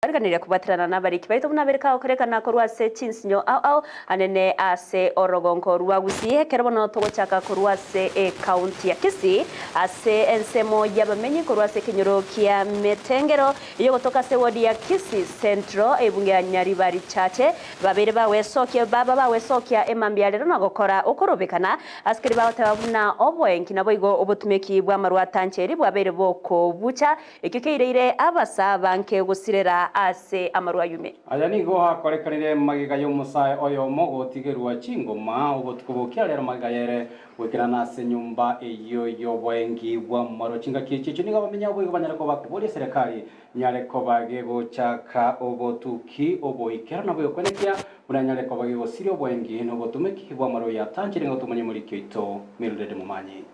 Ariganire kubatirana n'abariki baito munabereka okerekana korwa se chinsinyo au anene ase orogonko rwagusiye kerobono togochaka korwa se county ya Kisii ase ensemo yabamenyi korwa se kinyoro kia Metengero iyo gotoka se wodi ya Kisii Central ebunge ya Nyaribari chache babere bawe sokia baba bawe sokia emambia lero nagokora okorobekana askeri bawe tabuna obwenki nabo igo obutumeki bwa marwa tancheri bwabere boko bucha ikikeire abasa banke gusirera ase amarwa yume aya nigo hakorekanire magiga yo musae oyo mogo tigerwa chingoma obotukubukia lero magiga yere wekirana ase nyumba iyo yobwengi bwa maro chinga kichicho niga bamenya bwo banyara ko bakuburi serikali nyare ko bage gochaka obotuki oboikera nabo yokonekia bunanyare ko bage gosirio bwengi no botumeki bwa maro ya tanchiri ngo tumenye muri kito Mildred Mumanyi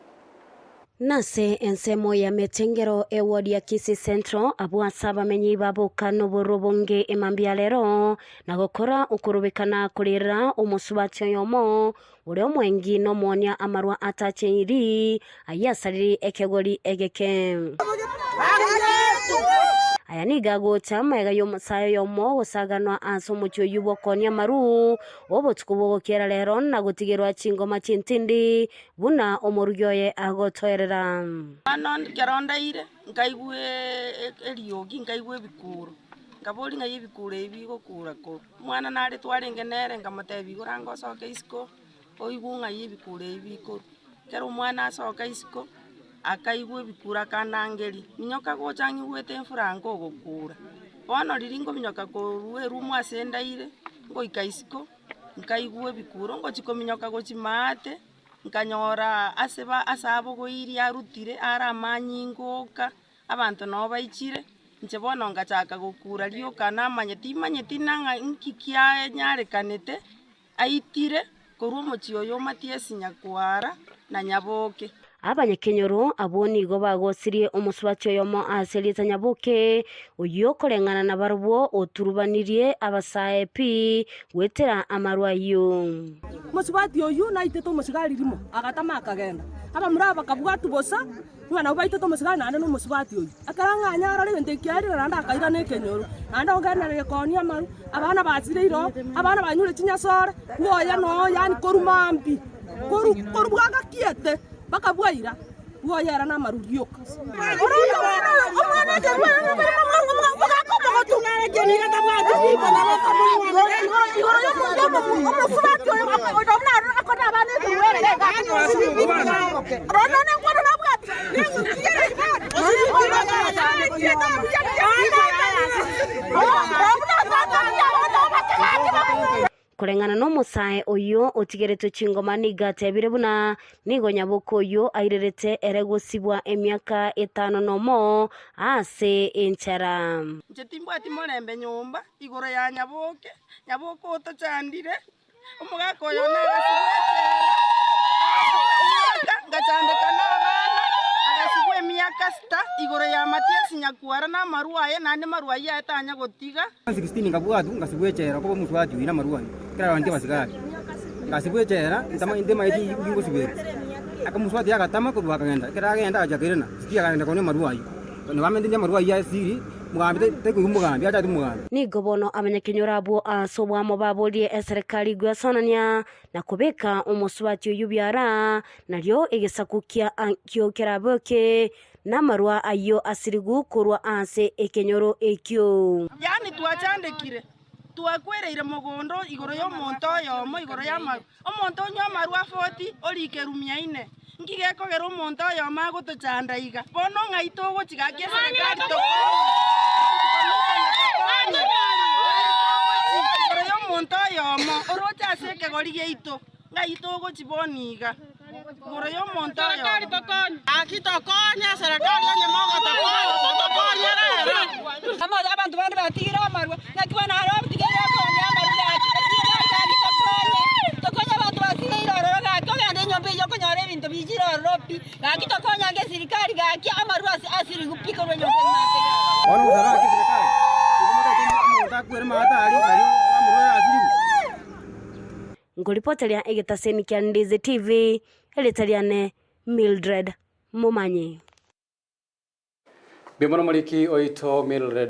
nase ensemo ya Metengero ewodi ya Kisii Central abua saba menyi babuka noborobonge emambia lero nagokora ukurubikana kulira umusubatyo yomo ure omwengi no monya amarwa atachiri ayasariri ekegori egeke aya nigago chama yo musayo yomo gosaganwa aso mucyo yubokonya maru obotukubo kera lero na gutigerwa chingoma chintindi buna omuryoye agotoerera anon kerondaire ngaigwe eliogi ngaigwe bikuru ngaboli ngaye bikuru ebigo kurako mwana nari twarenge nere ngamatebi gurango soke isko oigu ngaye bikuru ebiko kero mwana asoka isko akaigwe bikura kanangeri minyoka gochangi gwete mfurango gokura bono riringo minyoka koruwe rumu asendaire ngo ikaisiko nkaigwe bikura ngo chiko minyoka gochimate nkanyora aseba asabo goiri arutire ara manyingoka abantu no baichire nche bono ngachaka gokura lio kana manyeti nanga nkikia nyarekanete aitire koruo mochio yo matiesi nyakwara na nyaboke abanyekenyoro aboni go bagosirie omuswatyo yomo aselita nyabuke uyokorengana na barwo oturubanirie abasae pi wetera amarwa yo muswati oyu na iteto musigari rimo agatama akagenda aba muraba kabuga tubosa mwana ubaiteto musigari nande no muswati oyu akaranga nyara re ndekiari randa akaira nekenyoro nanda ogana re konia maru abana basire iro abana banyure chinyasore woya no yani korumambi korubuga kiete bakabwaira woyera na maruryoka kurengana no musae oyo otigereto chingoma nigatebire buna nigo nyabuko yo airerete eregosibwa emyaka 5 nomo ase enchara njetimba timorembe nyumba igoro ya nyabuko otochandire omugako yo nagasibwetera ngachandeka n'abana agasibwe emyaka 6 igoro ya Matiasi nyakwara na maruaye nande maruaye atanya gotiga 16 ngabwatu ngasibwechera ko muswati wina maruaye kira bandi basigara ngasibwechera ndama inde maiti yingo sibere akamuswati yakatama ko bakagenda kira agenda ajagerena sitia kagenda kone maruaye no bamende ndi maruaye asiri mugambe teko umugambe atatu mugambe nigo bono abanyekenyora abo asobwa mo babolie eserikali gwasonania na kubeka omuswati yubyara naryo egesakukia ankyo boke namarwa ayo asirigu kurwa ase ekenyoro ekyo yani twachandekire twakwereire mogondo igoro yo monto yomo igoro ya maru omonto nyo marwa 40 olikerumia ine ngigeko gero monto yo mago tochandaiga bono ngaito gochigakia serikali to igoro yo monto yomo orocha seke gori geito ngaito gochiboniga igoro yo monto yo akitokonya serikali yenye mogo tokonya rero kama abantu bandi batira amarwa nakibana haro tigera konya amarwa tokonya abantu basira iroro gakogende nyombe yo konyore bintu bijira ropi gakitokonya nge serikali gaki amarwa asiri gupika rwe nyombe matega ono musara ki serikali umuta kwere mata ali amurwa asiri ngolipotelia egetaseni kya Ndizi TV eletaliane Mildred Mumanyi Bimono muliki oito Mildred